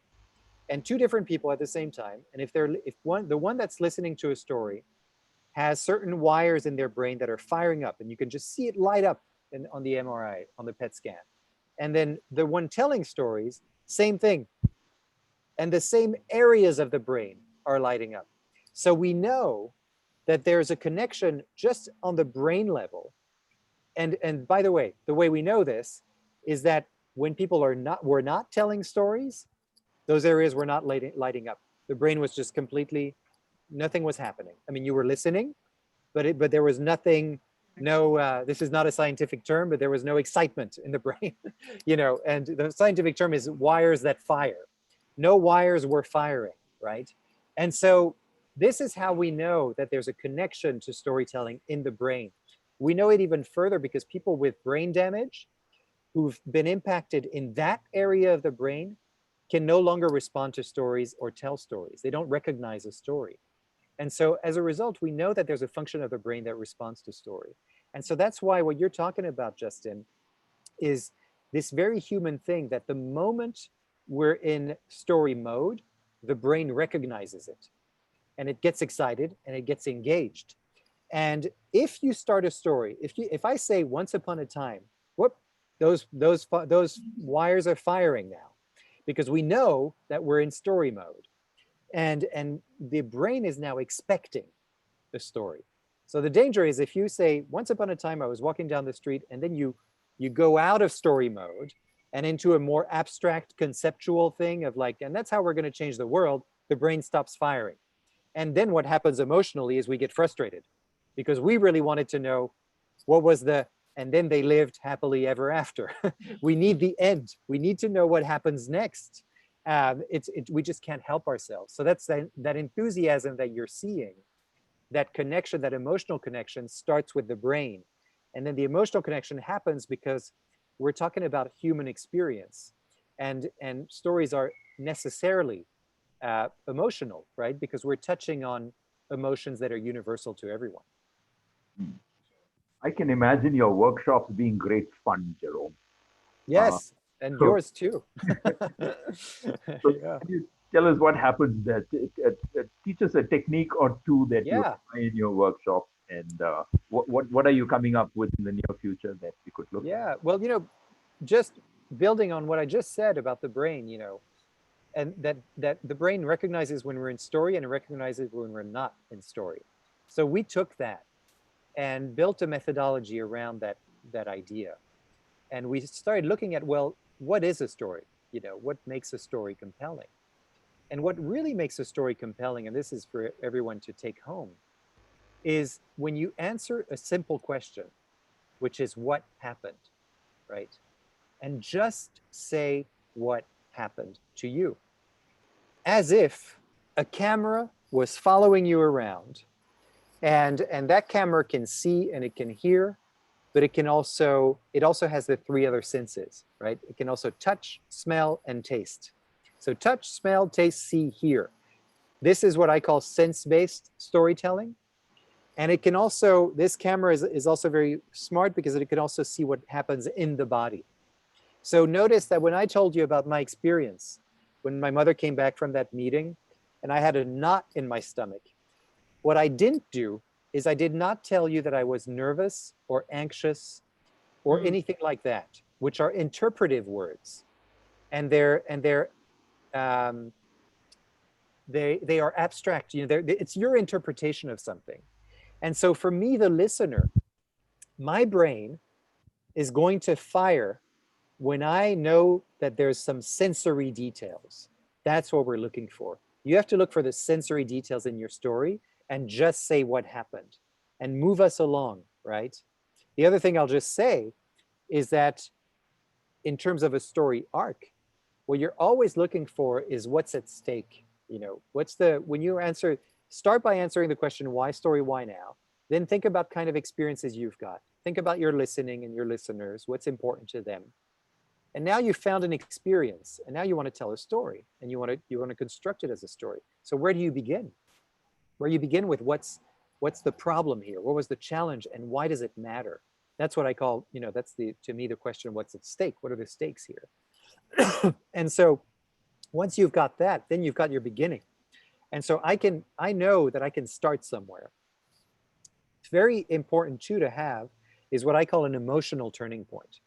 And two different people at the same time. And if the one that's listening to a story has certain wires in their brain that are firing up, and you can just see it light up on the MRI, on the PET scan. And then the one telling stories, same thing. And the same areas of the brain are lighting up. So we know that there's a connection just on the brain level. And by the way we know this is that when people were not telling stories, those areas were not lighting up. The brain was just completely, nothing was happening. I mean, you were listening, but there was nothing, this is not a scientific term, but there was no excitement in the brain, and the scientific term is wires that fire. No wires were firing, right? And so this is how we know that there's a connection to storytelling in the brain. We know it even further because people with brain damage who've been impacted in that area of the brain can no longer respond to stories or tell stories. They don't recognize a story. And so as a result, we know that there's a function of the brain that responds to story. And so that's why what you're talking about, Justin, is this very human thing that the moment we're in story mode, the brain recognizes it and it gets excited and it gets engaged. And if you start a story, if I say once upon a time, whoop, those wires are firing now, because we know that we're in story mode. And the brain is now expecting the story. So the danger is if you say, once upon a time I was walking down the street, and then you go out of story mode and into a more abstract conceptual thing of like, and that's how we're going to change the world, the brain stops firing. And then what happens emotionally is we get frustrated because we really wanted to know what was and then they lived happily ever after. We need the end. We need to know what happens next. We just can't help ourselves. So that's that enthusiasm that you're seeing, that connection, that emotional connection starts with the brain. And then the emotional connection happens because we're talking about human experience. And stories are necessarily emotional, right? Because we're touching on emotions that are universal to everyone. I can imagine your workshops being great fun, Jerome. Yes, and yours too. So Yeah. can you tell us what happens there? Teach us a technique or two that you apply in your workshop, and what are you coming up with in the near future that we could look at? Yeah, well, just building on what I just said about the brain, and that the brain recognizes when we're in story and it recognizes when we're not in story. So we took that and built a methodology around that idea. And we started looking at, well, what is a story? What makes a story compelling? And what really makes a story compelling, and this is for everyone to take home, is when you answer a simple question, which is what happened, right? And just say what happened to you. As if a camera was following you around, and that camera can see and it can hear but it also has the three other senses, right? It can also touch, smell, and taste. So touch, smell, taste, see, hear. This is what I call sense-based storytelling. And it can also, this camera is also very smart because it can also see what happens in the body. So notice that when I told you about my experience, when my mother came back from that meeting and I had a knot in my stomach, what I didn't do is I did not tell you that I was nervous or anxious or anything like that, which are interpretive words. And um, they are abstract. You know, it's your interpretation of something. And so for me, the listener, my brain is going to fire when I know that there's some sensory details. That's what we're looking for. You have to look for the sensory details in your story and just say what happened and move us along, right? The other thing I'll just say is that in terms of a story arc, what you're always looking for is what's at stake. You know, when you answer, start by answering the question, why story, why now? Then think about kind of experiences you've got. Think about your listening and your listeners, what's important to them. And now you've found an experience, and now you want to tell a story, and you want to construct it as a story. So where do you begin? Where you begin with what's the problem here? What was the challenge, and why does it matter? That's what I call, you know, that's to me the question, what's at stake? What are the stakes here? And so once you've got that, then you've got your beginning. And so I know that I can start somewhere. It's very important too to have is what I call an emotional turning point.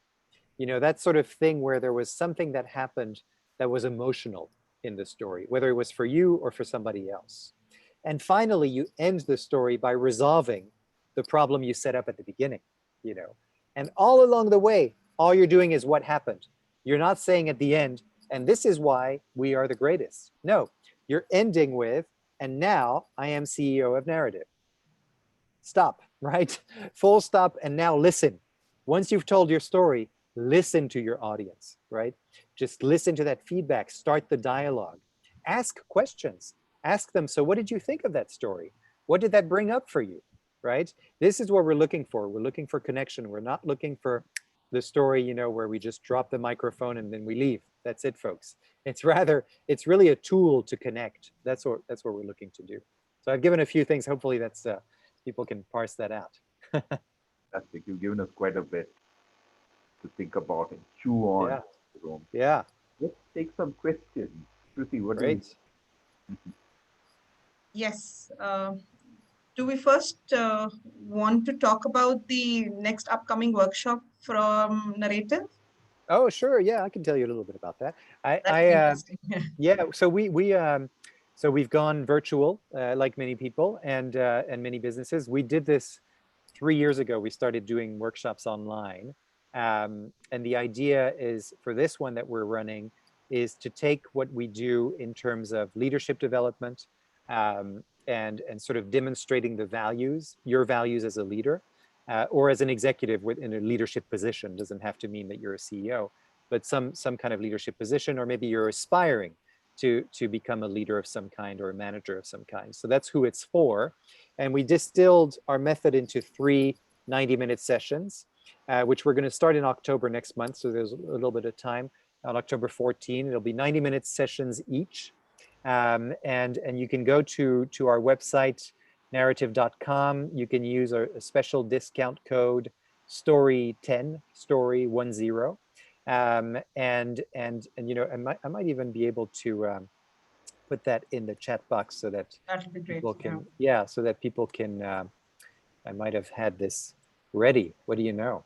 You know, that sort of thing where there was something that happened that was emotional in the story, whether it was for you or for somebody else. And finally, you end the story by resolving the problem you set up at the beginning, you know. And all along the way, all you're doing is what happened. You're not saying at the end, and this is why we are the greatest. No, you're ending with, and now I am CEO of Narativ. Stop, right? Full stop, and now listen. Once you've told your story, listen to your audience, right? Just listen to that feedback, start the dialogue. Ask questions. Ask them, so what did you think of that story? What did that bring up for you, right? This is what we're looking for. We're looking for connection. We're not looking for the story, you know, where we just drop the microphone and then we leave. That's it, folks. It's really a tool to connect. That's what we're looking to do. So I've given a few things. Hopefully that's people can parse that out. Fantastic. You've given us quite a bit to think about and chew on. Yeah. Jerome. Yeah. Let's take some questions. Shruti, what Great. do you? Yes. Do we first want to talk about the next upcoming workshop from Narativ? Oh, sure. Yeah, I can tell you a little bit about that. That'd be interesting. Yeah. So we've gone virtual, like many people and many businesses. We did this 3 years ago. We started doing workshops online, and the idea is for this one that we're running is to take what we do in terms of leadership development, and sort of demonstrating the values, your values as a leader, or as an executive in a leadership position. Doesn't have to mean that you're a CEO, but some kind of leadership position, or maybe you're aspiring to become a leader of some kind or a manager of some kind. So that's who it's for. And we distilled our method into 3 90-minute sessions, which we're going to start in October next month. So there's a little bit of time. On October 14, it'll be 90-minute sessions each. And you can go to our website, narativ.com. You can use a special discount code story10, story10. And you know, I might even be able to put that in the chat box so that That'll be great. people can, yeah, so that people can, I might have had this ready. What do you know?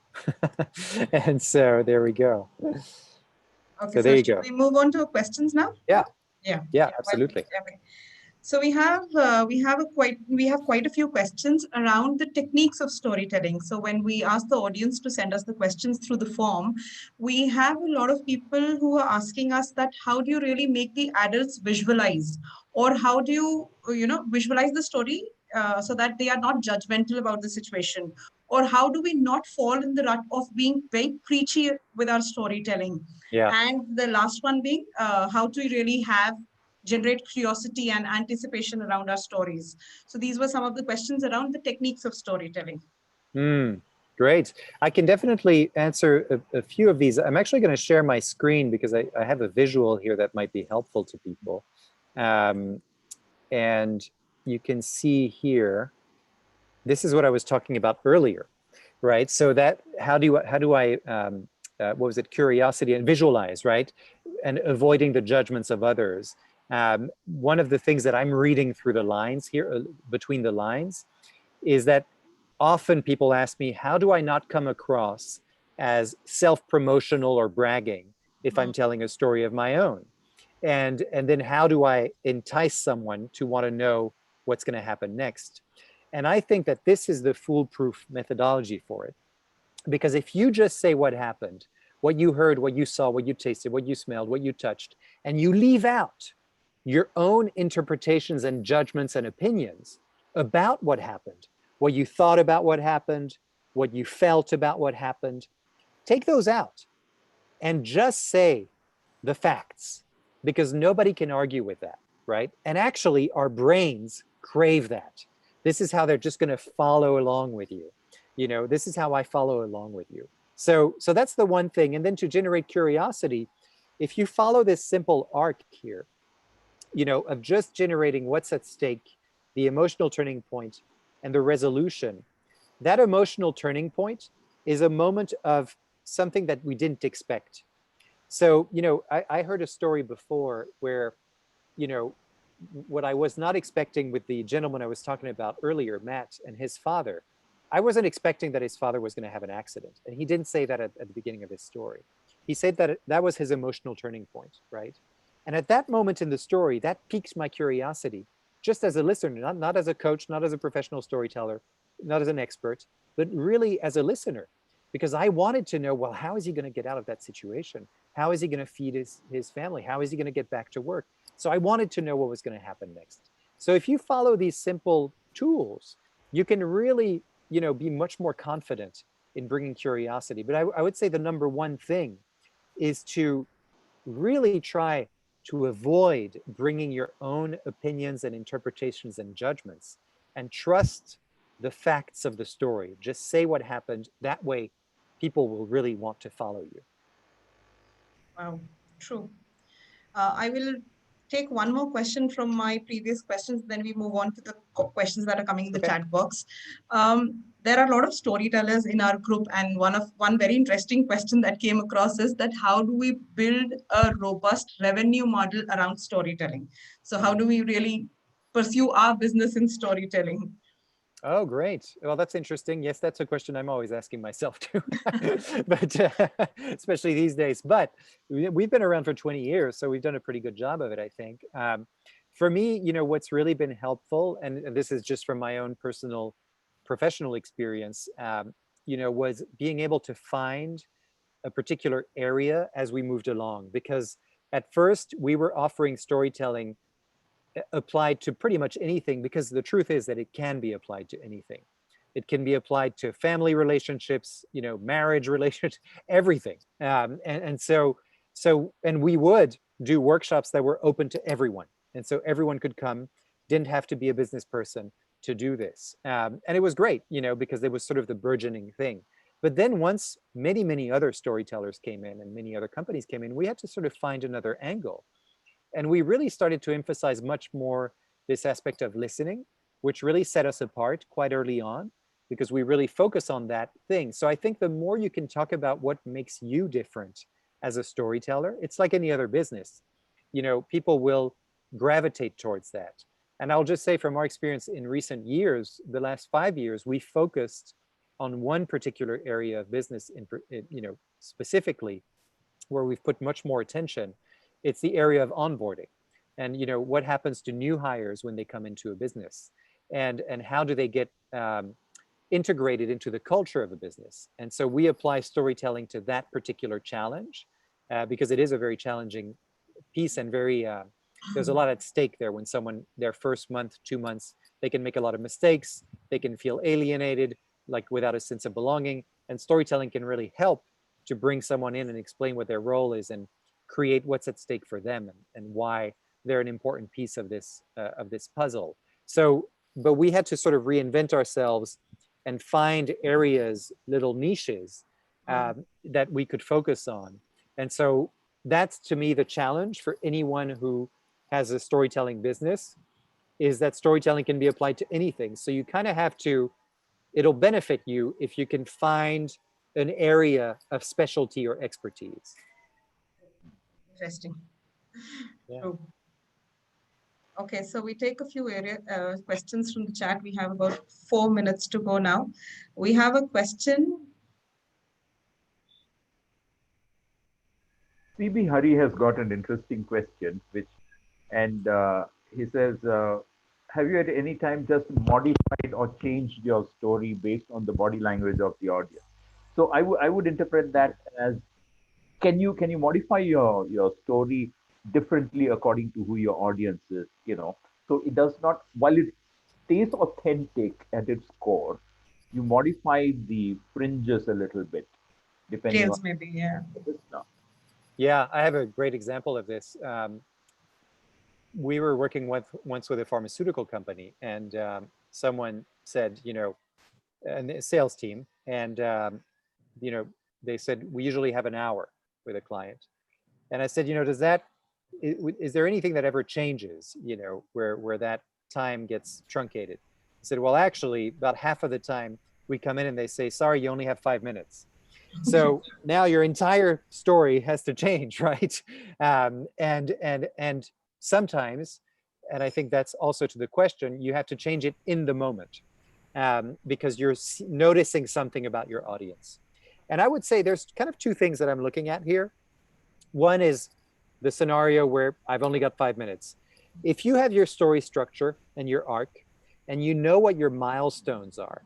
And so there we go. Okay, so there you should go. we move on to questions now? Yeah. Yeah. Yeah, absolutely. Okay. So we have quite a few questions around the techniques of storytelling. So when we ask the audience to send us the questions through the form, we have a lot of people who are asking us that how do you really make the adults visualize, or how do you visualize the story so that they are not judgmental about the situation, or how do we not fall in the rut of being very preachy with our storytelling? Yeah. And the last one being how to really generate curiosity and anticipation around our stories. So these were some of the questions around the techniques of storytelling. Great. I can definitely answer a few of these. I'm actually going to share my screen because I have a visual here that might be helpful to people. And you can see here, this is what I was talking about earlier, right? So that, how do I what was it, curiosity and visualize, right? And avoiding the judgments of others. One of the things that I'm reading through the lines here, between the lines, is that often people ask me, how do I not come across as self-promotional or bragging if I'm telling a story of my own? And then how do I entice someone to want to know what's going to happen next? And I think that this is the foolproof methodology for it. Because if you just say what happened, what you heard, what you saw, what you tasted, what you smelled, what you touched, and you leave out your own interpretations and judgments and opinions about what happened, what you thought about what happened, what you felt about what happened, take those out and just say the facts, because nobody can argue with that, right? And actually, our brains crave that. This is how they're just going to follow along with you. You know, this is how I follow along with you. So that's the one thing. And then to generate curiosity, if you follow this simple arc here, you know, of just generating what's at stake, the emotional turning point, and the resolution, that emotional turning point is a moment of something that we didn't expect. So, you know, I heard a story before where, you know, what I was not expecting with the gentleman I was talking about earlier, Matt, and his father, I wasn't expecting that his father was going to have an accident. And he didn't say that at the beginning of his story. He said that that was his emotional turning point, right? And at that moment in the story, that piqued my curiosity, just as a listener, not as a coach, not as a professional storyteller, not as an expert, but really as a listener, because I wanted to know, well, how is he going to get out of that situation? How is he going to feed his family? How is he going to get back to work? So I wanted to know what was going to happen next. So if you follow these simple tools, you can really, you know, be much more confident in bringing curiosity. But I would say the number one thing is to really try to avoid bringing your own opinions and interpretations and judgments, and trust the facts of the story. Just say what happened. That way, people will really want to follow you. Wow, true. I will take one more question from my previous questions, then we move on to the questions that are coming in the Okay. chat box. There are a lot of storytellers in our group, and one very interesting question that came across is that how do we build a robust revenue model around storytelling? So how do we really pursue our business in storytelling? Oh, great. Well, that's interesting. Yes, that's a question I'm always asking myself too, but especially these days. But we've been around for 20 years, so we've done a pretty good job of it, I think. For me, you know, what's really been helpful, and this is just from my own personal professional experience, you know, was being able to find a particular area as we moved along. Because at first we were offering storytelling applied to pretty much anything, because the truth is that it can be applied to anything. It can be applied to family relationships, you know, marriage relationships, everything. And we would do workshops that were open to everyone. And so everyone could come, didn't have to be a business person to do this. And it was great, you know, because it was sort of the burgeoning thing. But then once many other storytellers came in and many other companies came in, we had to sort of find another angle. And we really started to emphasize much more this aspect of listening, which really set us apart quite early on, because we really focus on that thing. So I think the more you can talk about what makes you different as a storyteller, it's like any other business. You know, people will gravitate towards that. And I'll just say from our experience in recent years, the last 5 years, we focused on one particular area of business, you know, specifically, where we've put much more attention. It's the area of onboarding, and you know, what happens to new hires when they come into a business, and how do they get integrated into the culture of a business. And so we apply storytelling to that particular challenge, because it is a very challenging piece, and very there's a lot at stake there. When someone, their first month, 2 months, they can make a lot of mistakes, they can feel alienated, like without a sense of belonging, and storytelling can really help to bring someone in and explain what their role is, and create what's at stake for them, and why they're an important piece of this puzzle. So, but we had to sort of reinvent ourselves and find areas, little niches that we could focus on. And so that's, to me, the challenge for anyone who has a storytelling business, is that storytelling can be applied to anything. So you kind of have to, it'll benefit you if you can find an area of specialty or expertise. Interesting. Yeah. True. Okay, so we take a few questions from the chat. We have about 4 minutes to go now. We have a question. CB Hari has got an interesting question, and he says, have you at any time just modified or changed your story based on the body language of the audience? So I would interpret that as, can you modify your story differently according to who your audience is, so it does not, while it stays authentic at its core, you modify the fringes a little bit depending on Details maybe, yeah. the listener. Yeah, I have a great example of this. We were working once with a pharmaceutical company, and someone said, and a sales team, and they said, we usually have an hour with a client. And I said, is there anything that ever changes, where that time gets truncated? I said, well, actually, about half of the time we come in and they say, sorry, you only have 5 minutes. So now your entire story has to change, right? And sometimes, and I think that's also to the question, you have to change it in the moment, because you're noticing something about your audience. And I would say there's kind of two things that I'm looking at here. One is the scenario where I've only got 5 minutes. If you have your story structure and your arc, and you know what your milestones are,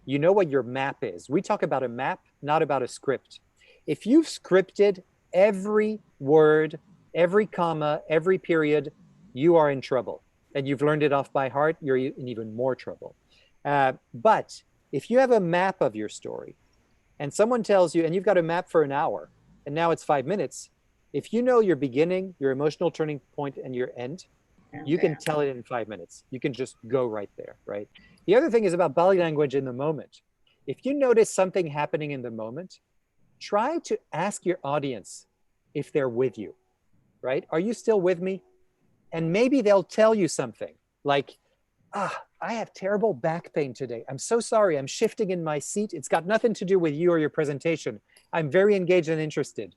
you know what your map is. We talk about a map, not about a script. If you've scripted every word, every comma, every period, you are in trouble. And you've learned it off by heart, you're in even more trouble. But if you have a map of your story, and someone tells you, and you've got a map for an hour, and now it's 5 minutes, if you know your beginning, your emotional turning point, and your end, you can tell it in 5 minutes. You can just go right there, right? The other thing is about body language in the moment. If you notice something happening in the moment, try to ask your audience if they're with you, right? Are you still with me? And maybe they'll tell you something like, I have terrible back pain today. I'm so sorry. I'm shifting in my seat. It's got nothing to do with you or your presentation. I'm very engaged and interested.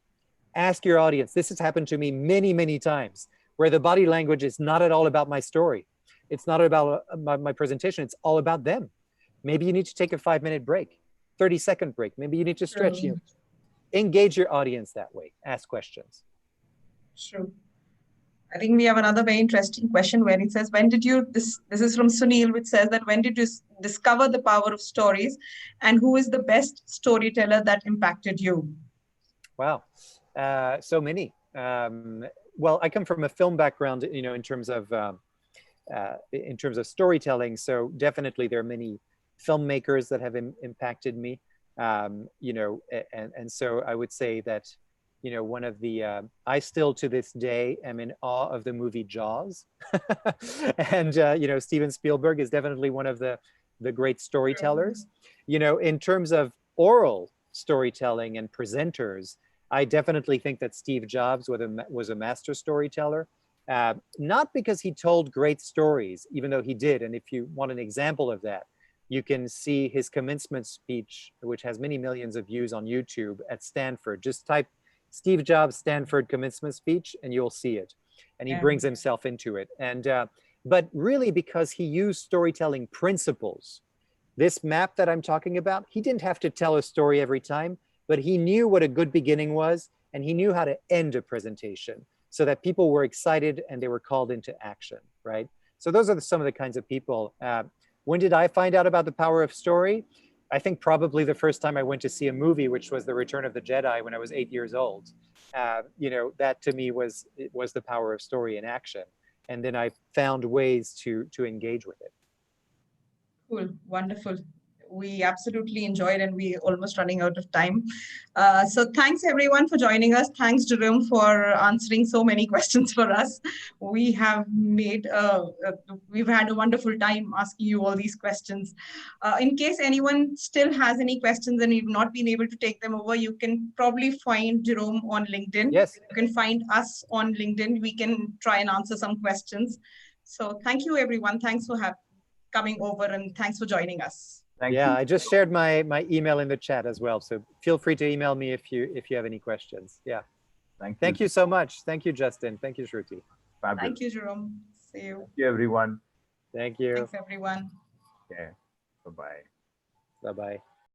Ask your audience. This has happened to me many, many times, where the body language is not at all about my story. It's not about my presentation. It's all about them. Maybe you need to take a 5-minute break, 30-second break. Maybe you need to stretch. True. Engage your audience that way. Ask questions. True. I think we have another very interesting question where it says, when did you, this is from Sunil, which says that, when did you discover the power of stories, and who is the best storyteller that impacted you? Wow. So many. Well, I come from a film background, in terms of storytelling. So definitely there are many filmmakers that have impacted me. And so I would say that, one of the, I still to this day am in awe of the movie Jaws. And, Steven Spielberg is definitely one of the great storytellers. In terms of oral storytelling and presenters, I definitely think that Steve Jobs was a master storyteller. Not because he told great stories, even though he did. And if you want an example of that, you can see his commencement speech, which has many millions of views on YouTube, at Stanford. Just type Steve Jobs Stanford commencement speech and you'll see it. And he brings himself into it. And but really because he used storytelling principles. This map that I'm talking about, he didn't have to tell a story every time, but he knew what a good beginning was, and he knew how to end a presentation so that people were excited and they were called into action, right? So those are some of the kinds of people. When did I find out about the power of story? I think probably the first time I went to see a movie, which was The Return of the Jedi, when I was 8 years old. That to me was the power of story in action. And then I found ways to engage with it. Cool, wonderful. we absolutely enjoyed, and we almost running out of time. So thanks everyone for joining us. Thanks Jerome for answering so many questions for us. We have made we've had a wonderful time asking you all these questions. In case anyone still has any questions and you've not been able to take them over, you can probably find Jerome on LinkedIn. Yes. You can find us on LinkedIn. We can try and answer some questions. So thank you everyone. Thanks for coming over, and thanks for joining us. Thank Yeah, you. I just shared my email in the chat as well. So feel free to email me if you have any questions. Yeah. Thank you so much. Thank you, Justin. Thank you, Shruti. Fabulous. Thank you, Jerome. See you. Thank you, everyone. Thank you. Thanks, everyone. Okay. Bye-bye. Bye-bye.